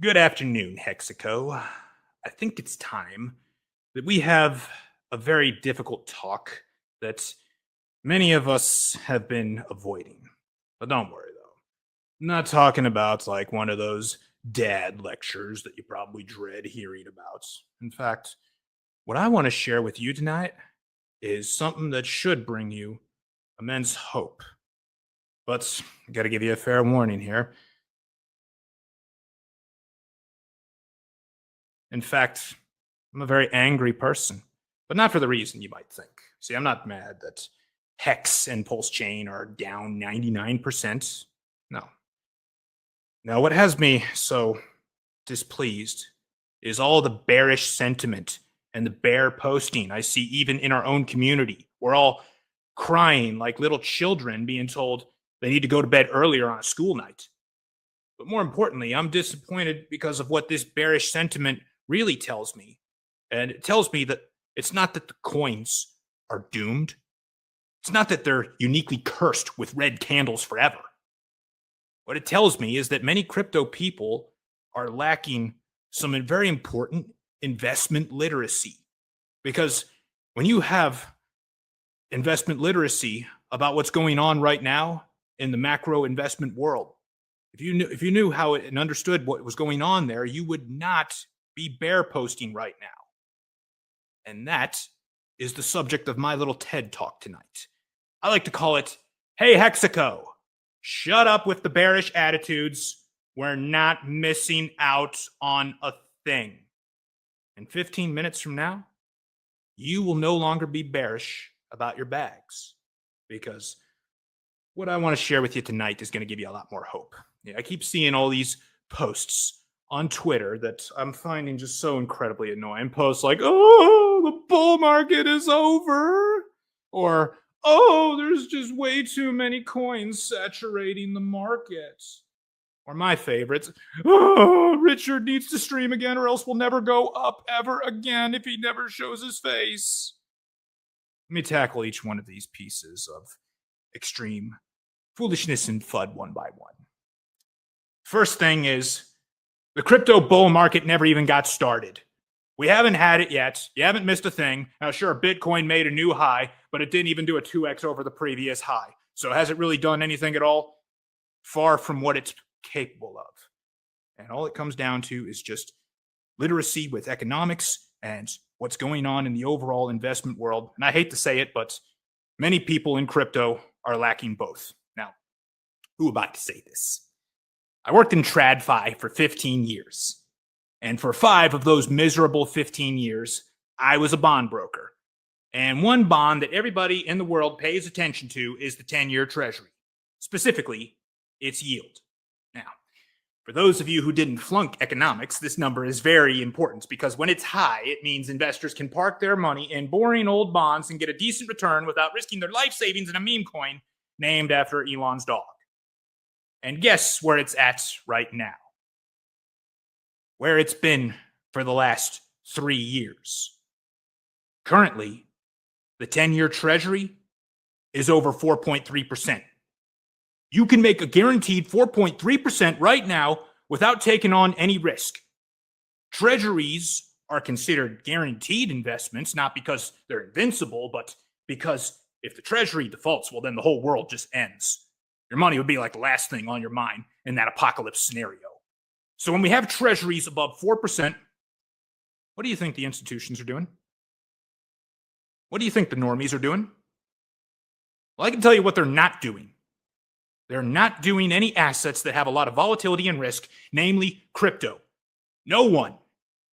Good afternoon, Hexico. I think it's time that we have a very difficult talk that many of us have been avoiding. But don't worry, though. I'm not talking about like one of those dad lectures that you probably dread hearing about. In fact, what I want to share with you tonight is something that should bring you immense hope. But I got to give you a fair warning here. In fact, I'm a very angry person, but not for the reason you might think. See, I'm not mad that Hex and PulseChain are down 99%. No. Now, what has me so displeased is all the bearish sentiment and the bear posting I see even in our own community. We're all crying like little children being told they need to go to bed earlier on a school night. But more importantly, I'm disappointed because of what this bearish sentiment really tells me. And it tells me that it's not that the coins are doomed. It's not that they're uniquely cursed with red candles forever. What it tells me is that many crypto people are lacking some very important investment literacy. Because when you have investment literacy about what's going on right now in the macro investment world, if you knew how and understood what was going on there, you would not be bear posting right now. And that is the subject of my little TED talk tonight. I like to call it, "Hey Hexico, shut up with the bearish attitudes. We're not missing out on a thing." In 15 minutes from now, you will no longer be bearish about your bags, because what I want to share with you tonight is going to give you a lot more hope. I keep seeing all these posts on Twitter that I'm finding just so incredibly annoying. Posts like, "Oh, the bull market is over," or "Oh, there's just way too many coins saturating the market." Or my favorites, "Oh, Richard needs to stream again or else we'll never go up ever again if he never shows his face." Let me tackle each one of these pieces of extreme foolishness and FUD one by one. First thing is, the crypto bull market never even got started. We haven't had it yet. You haven't missed a thing. Now, sure, Bitcoin made a new high, but it didn't even do a 2x over the previous high. So has it really done anything at all? Far from what it's capable of. And all it comes down to is just literacy with economics and what's going on in the overall investment world. And I hate to say it, but many people in crypto are lacking both. Now, who am I to say this? I worked in TradFi for 15 years. And for 5 of those miserable 15 years, I was a bond broker. And one bond that everybody in the world pays attention to is the 10-year treasury, specifically its yield. Now, for those of you who didn't flunk economics, this number is very important because when it's high, it means investors can park their money in boring old bonds and get a decent return without risking their life savings in a meme coin named after Elon's dog. And guess where it's at right now? Where it's been for the last 3 years. Currently, the 10-year treasury is over 4.3%. You can make a guaranteed 4.3% right now without taking on any risk. Treasuries are considered guaranteed investments, not because they're invincible, but because if the treasury defaults, well, then the whole world just ends. Your money would be like the last thing on your mind in that apocalypse scenario. So when we have treasuries above 4%, what do you think the institutions are doing? What do you think the normies are doing? Well, I can tell you what they're not doing. They're not doing any assets that have a lot of volatility and risk, namely crypto. No one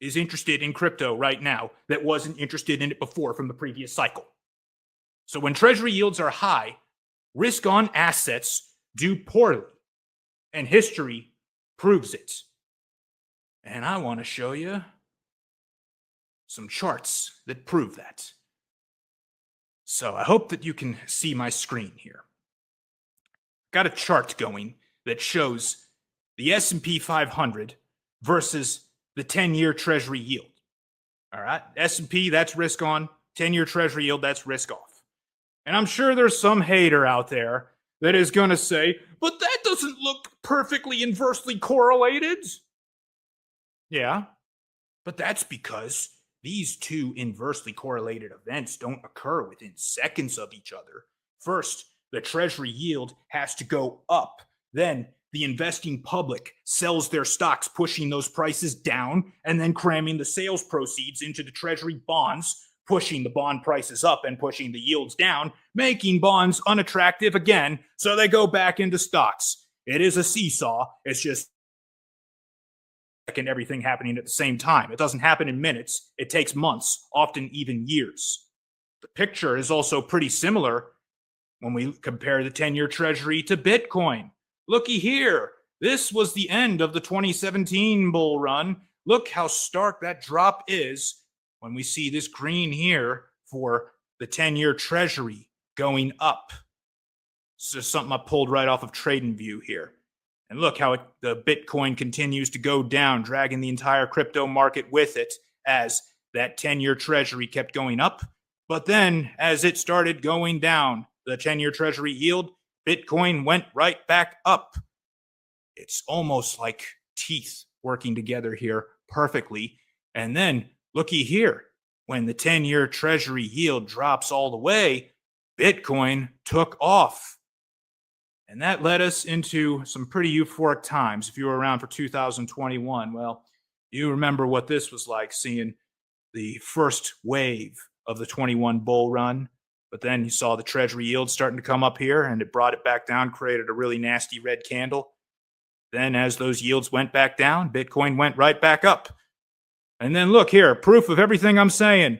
is interested in crypto right now that wasn't interested in it before from the previous cycle. So when treasury yields are high, risk-on assets do poorly, and history proves it. And I want to show you some charts that prove that. So I hope that you can see my screen here. Got a chart going that shows the S&P 500 versus the 10-year treasury yield. All right, S&P, that's risk on. 10-year treasury yield, that's risk off. And I'm sure there's some hater out there that is going to say, "But that doesn't look perfectly inversely correlated." Yeah, but that's because these two inversely correlated events don't occur within seconds of each other. First, the treasury yield has to go up. Then the investing public sells their stocks, pushing those prices down and then cramming the sales proceeds into the treasury bonds, pushing the bond prices up and pushing the yields down, making bonds unattractive again. So they go back into stocks. It is a seesaw. It's just and everything happening at the same time. It doesn't happen in minutes. It takes months, often even years. The picture is also pretty similar when we compare the 10-year treasury to Bitcoin. Looky here. This was the end of the 2017 bull run. Look how stark that drop is when we see this green here for the 10-year treasury going up. This is something I pulled right off of TradingView here. And look how the Bitcoin continues to go down, dragging the entire crypto market with it as that 10-year treasury kept going up. But then as it started going down, the 10-year treasury yield, Bitcoin went right back up. It's almost like teeth working together here perfectly. And then looky here, when the 10-year treasury yield drops all the way, Bitcoin took off. And that led us into some pretty euphoric times. If you were around for 2021, well, you remember what this was like, seeing the first wave of the 21 bull run. But then you saw the treasury yield starting to come up here, and it brought it back down, created a really nasty red candle. Then as those yields went back down, Bitcoin went right back up. And then look here, proof of everything I'm saying.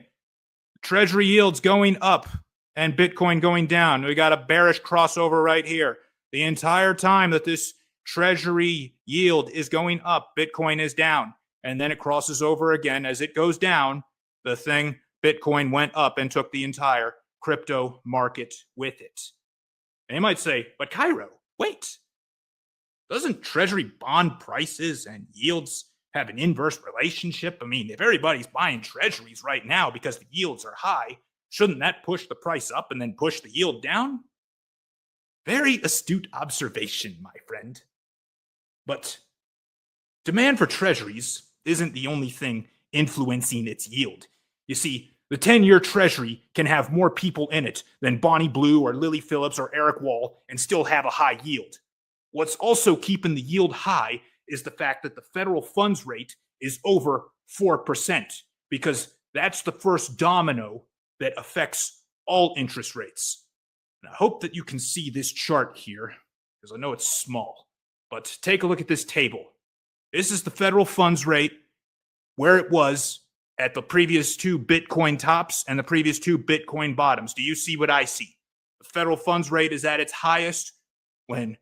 Treasury yields going up and Bitcoin going down. We got a bearish crossover right here. The entire time that this treasury yield is going up, Bitcoin is down. And then it crosses over again. As it goes down, Bitcoin went up and took the entire crypto market with it. And you might say, but Cairo, wait. Doesn't treasury bond prices and yields have an inverse relationship? I mean, if everybody's buying treasuries right now because the yields are high, shouldn't that push the price up and then push the yield down? Very astute observation, my friend. But demand for treasuries isn't the only thing influencing its yield. You see, the 10-year treasury can have more people in it than Bonnie Blue or Lily Phillips or Eric Wall and still have a high yield. What's also keeping the yield high is the fact that the federal funds rate is over 4%, because that's the first domino that affects all interest rates. And I hope that you can see this chart here, because I know it's small. But take a look at this table. This is the federal funds rate, where it was at the previous two Bitcoin tops and the previous two Bitcoin bottoms. Do you see what I see? The federal funds rate is at its highest when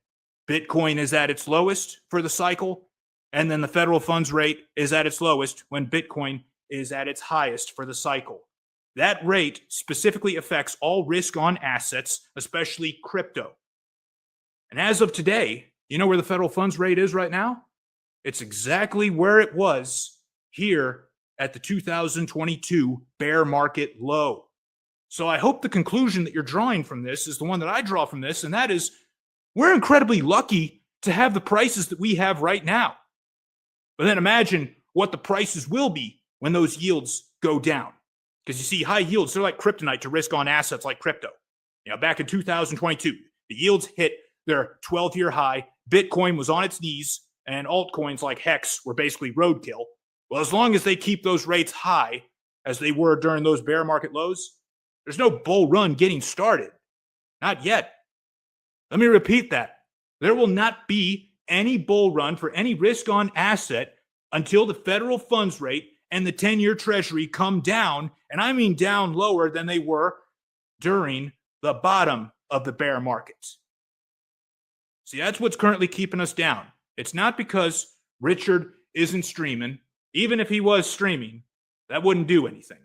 Bitcoin is at its lowest for the cycle, and then the federal funds rate is at its lowest when Bitcoin is at its highest for the cycle. That rate specifically affects all risk on assets, especially crypto. And as of today, you know where the federal funds rate is right now? It's exactly where it was here at the 2022 bear market low. So I hope the conclusion that you're drawing from this is the one that I draw from this, and that is we're incredibly lucky to have the prices that we have right now. But then imagine what the prices will be when those yields go down. Because you see, high yields, they're like kryptonite to risk on assets like crypto. You know, back in 2022, the yields hit their 12-year high. Bitcoin was on its knees, and altcoins like Hex were basically roadkill. Well, as long as they keep those rates high, as they were during those bear market lows, there's no bull run getting started. Not yet. Let me repeat that. There will not be any bull run for any risk on asset until the federal funds rate and the 10-year treasury come down, and I mean down lower than they were during the bottom of the bear market. See, that's what's currently keeping us down. It's not because Richard isn't streaming. Even if he was streaming, that wouldn't do anything.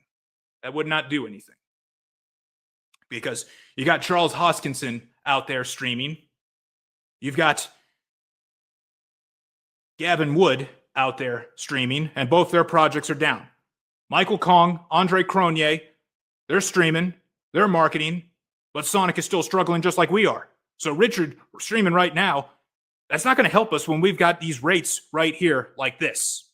That would not do anything. Because you got Charles Hoskinson out there streaming. You've got Gavin Wood out there streaming, and both their projects are down. Michael Kong, Andre Cronje, they're streaming, they're marketing, but Sonic is still struggling just like we are. So Richard, we're streaming right now. That's not going to help us when we've got these rates right here like this.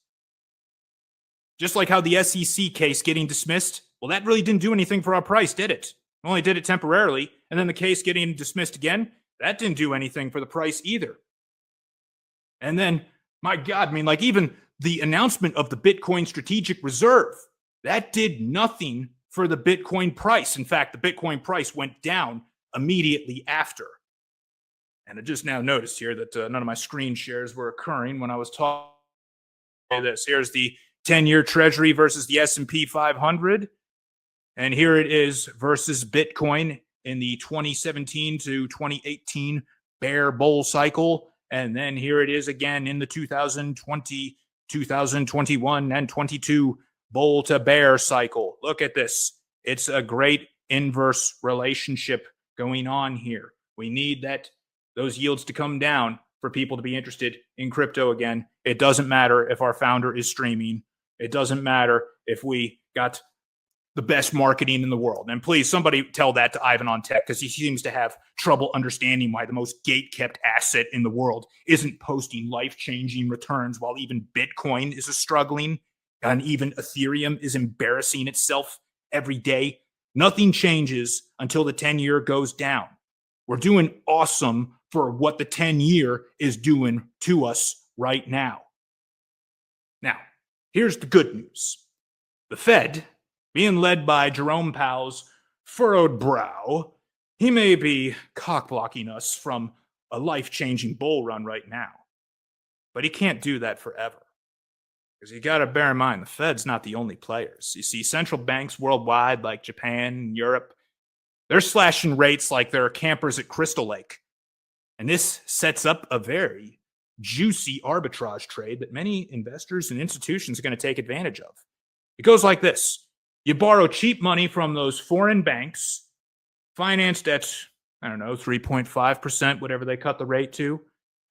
Just like how the SEC case getting dismissed, well, that really didn't do anything for our price, did it? It only did it temporarily. And then the case getting dismissed again, that didn't do anything for the price either. And then, my God, I mean, like even the announcement of the Bitcoin Strategic Reserve, that did nothing for the Bitcoin price. In fact, the Bitcoin price went down immediately after. And I just now noticed here that none of my screen shares were occurring when I was talking about this. Here's the 10-year Treasury versus the S&P 500. And here it is versus Bitcoin in the 2017 to 2018 bear bull cycle. And then here it is again in the 2020, 2021, and 22 bull to bear cycle. Look at this. It's a great inverse relationship going on here. We need those yields to come down for people to be interested in crypto again. It doesn't matter if our founder is streaming. It doesn't matter if we got the best marketing in the world. And please, somebody tell that to Ivan on Tech, because he seems to have trouble understanding why the most gate-kept asset in the world isn't posting life-changing returns while even Bitcoin is struggling and even Ethereum is embarrassing itself every day. Nothing changes until the 10-year goes down. We're doing awesome for what the 10-year is doing to us right now. Now, here's the good news. The Fed, being led by Jerome Powell's furrowed brow, he may be cock-blocking us from a life-changing bull run right now. But he can't do that forever. Because you got to bear in mind, the Fed's not the only players. You see, central banks worldwide, like Japan and Europe, they're slashing rates like they're campers at Crystal Lake. And this sets up a very juicy arbitrage trade that many investors and institutions are going to take advantage of. It goes like this. You borrow cheap money from those foreign banks, financed at, 3.5%, whatever they cut the rate to,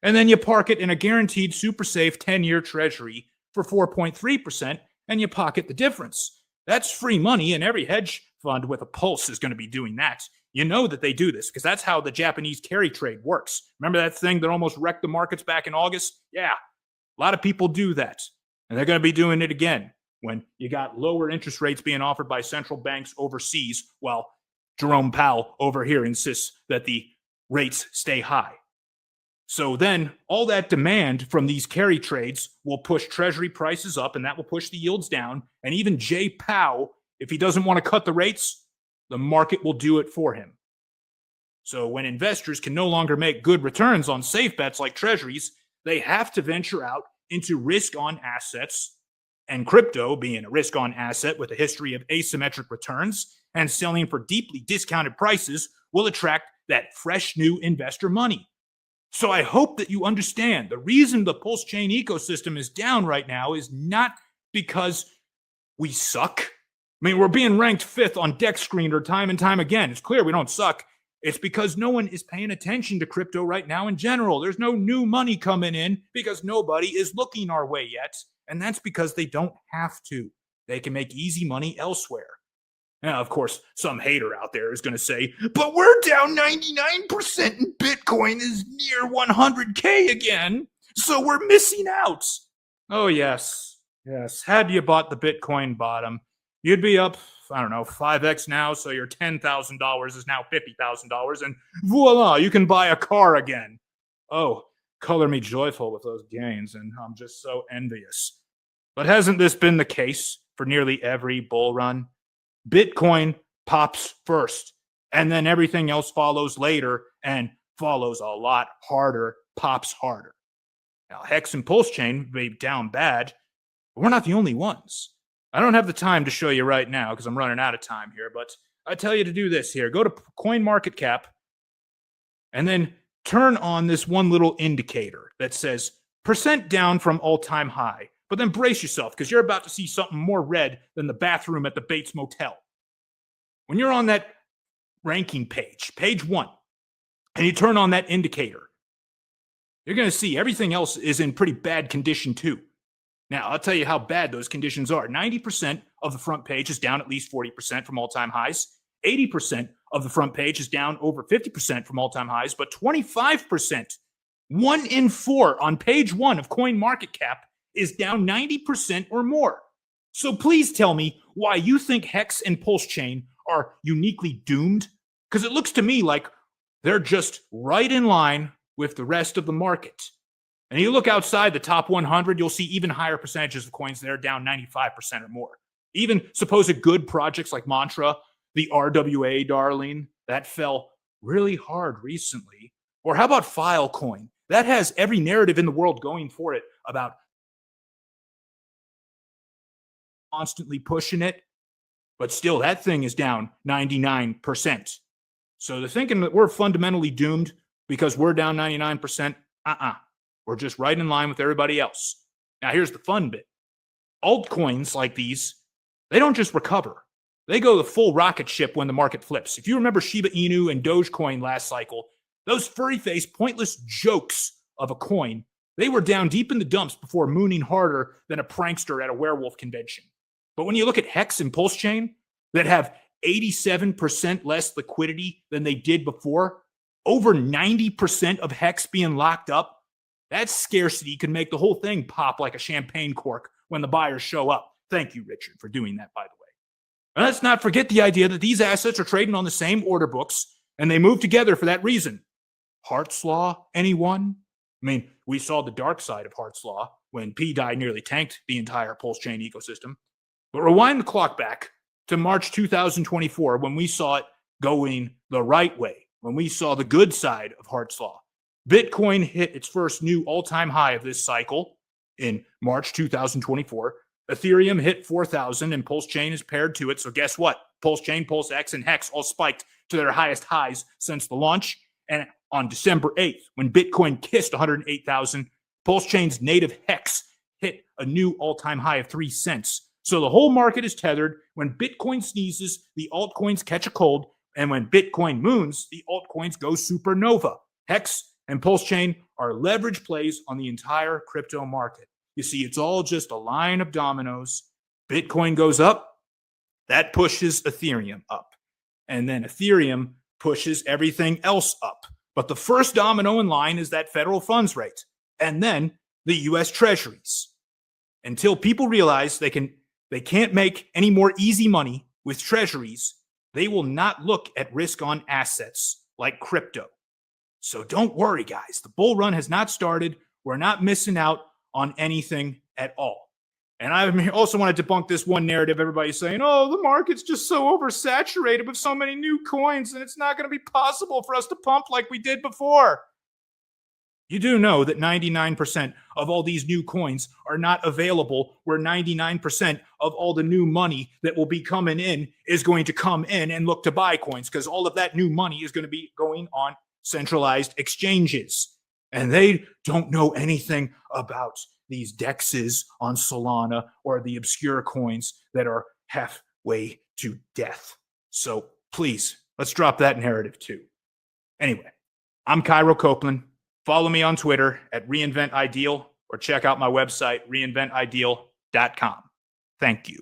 and then you park it in a guaranteed super safe 10-year treasury for 4.3%, and you pocket the difference. That's free money, and every hedge fund with a pulse is going to be doing that. You know that they do this because that's how the Japanese carry trade works. Remember that thing that almost wrecked the markets back in August? Yeah, a lot of people do that, and they're going to be doing it again when you got lower interest rates being offered by central banks overseas, while Jerome Powell over here insists that the rates stay high. So then all that demand from these carry trades will push treasury prices up, and that will push the yields down. And even Jay Powell, if he doesn't want to cut the rates, the market will do it for him. So when investors can no longer make good returns on safe bets like treasuries, they have to venture out into risk-on assets, and crypto, being a risk-on asset with a history of asymmetric returns and selling for deeply discounted prices, will attract that fresh new investor money. So I hope that you understand the reason the PulseChain ecosystem is down right now is not because we suck. I mean, we're being ranked 5th on Deck Screener time and time again. It's clear we don't suck. It's because no one is paying attention to crypto right now in general. There's no new money coming in because nobody is looking our way yet. And that's because they don't have to. They can make easy money elsewhere. Now, of course, some hater out there is going to say, but we're down 99% and Bitcoin is near 100K again, so we're missing out. Oh, yes. Yes. Had you bought the Bitcoin bottom, you'd be up, 5x now, so your $10,000 is now $50,000, and voila, you can buy a car again. Oh, color me joyful with those gains, and I'm just so envious. But hasn't this been the case for nearly every bull run? Bitcoin pops first, and then everything else follows later and follows a lot harder, pops harder. Now, Hex and PulseChain may be down bad, but we're not the only ones. I don't have the time to show you right now because I'm running out of time here, but I tell you to do this here. Go to Coin Market Cap and then turn on this one little indicator that says % down from all-time high. But then brace yourself because you're about to see something more red than the bathroom at the Bates Motel. When you're on that ranking page, page 1, and you turn on that indicator, you're going to see everything else is in pretty bad condition too. Now, I'll tell you how bad those conditions are. 90% of the front page is down at least 40% from all-time highs. 80% of the front page is down over 50% from all-time highs, but 25%, 1 in 4 on page 1 of Coin Market Cap, is down 90% or more. So please tell me why you think Hex and PulseChain are uniquely doomed, because it looks to me like they're just right in line with the rest of the market. And you look outside the top 100, you'll see even higher percentages of coins that are down 95% or more. Even supposed good projects like Mantra, the RWA darling, that fell really hard recently. Or how about Filecoin? That has every narrative in the world going for it about constantly pushing it, but still that thing is down 99%. So the thinking that we're fundamentally doomed because we're down 99%, we're just right in line with everybody else. Now here's the fun bit. Altcoins like these, they don't just recover. They go the full rocket ship when the market flips. If you remember Shiba Inu and Dogecoin last cycle, those furry-faced, pointless jokes of a coin, they were down deep in the dumps before mooning harder than a prankster at a werewolf convention. But when you look at Hex and PulseChain that have 87% less liquidity than they did before, over 90% of Hex being locked up, that scarcity can make the whole thing pop like a champagne cork when the buyers show up. Thank you, Richard, for doing that, by the way. And let's not forget the idea that these assets are trading on the same order books, and they move together for that reason. Hart's Law, anyone? I mean, we saw the dark side of Hart's Law when P-Dye nearly tanked the entire PulseChain ecosystem. But rewind the clock back to March 2024 when we saw it going the right way, when we saw the good side of Hart's Law. Bitcoin hit its first new all-time high of this cycle in March 2024. Ethereum hit 4,000 and PulseChain is paired to it. So guess what? PulseChain, PulseX, and Hex all spiked to their highest highs since the launch. And on December 8th, when Bitcoin kissed 108,000, PulseChain's native Hex hit a new all-time high of 3 cents. So the whole market is tethered. When Bitcoin sneezes, the altcoins catch a cold. And when Bitcoin moons, the altcoins go supernova. Hex and PulseChain are leverage plays on the entire crypto market. You see, it's all just a line of dominoes. Bitcoin goes up, that pushes Ethereum up. And then Ethereum pushes everything else up. But the first domino in line is that federal funds rate. And then the US Treasuries. Until people realize they can't make any more easy money with treasuries, they will not look at risk on assets like crypto. So don't worry, guys. The bull run has not started. We're not missing out on anything at all. And I also want to debunk this one narrative. Everybody's saying, oh, the market's just so oversaturated with so many new coins, and it's not going to be possible for us to pump like we did before. You do know that 99% of all these new coins are not available, where 99% of all the new money that will be coming in is going to come in and look to buy coins, because all of that new money is going to be going on centralized exchanges. And they don't know anything about these dexes on Solana or the obscure coins that are halfway to death. So please, let's drop that narrative too. Anyway, I'm Cairo Copeland. Follow me on Twitter at reinventideal or check out my website, reinventideal.com. Thank you.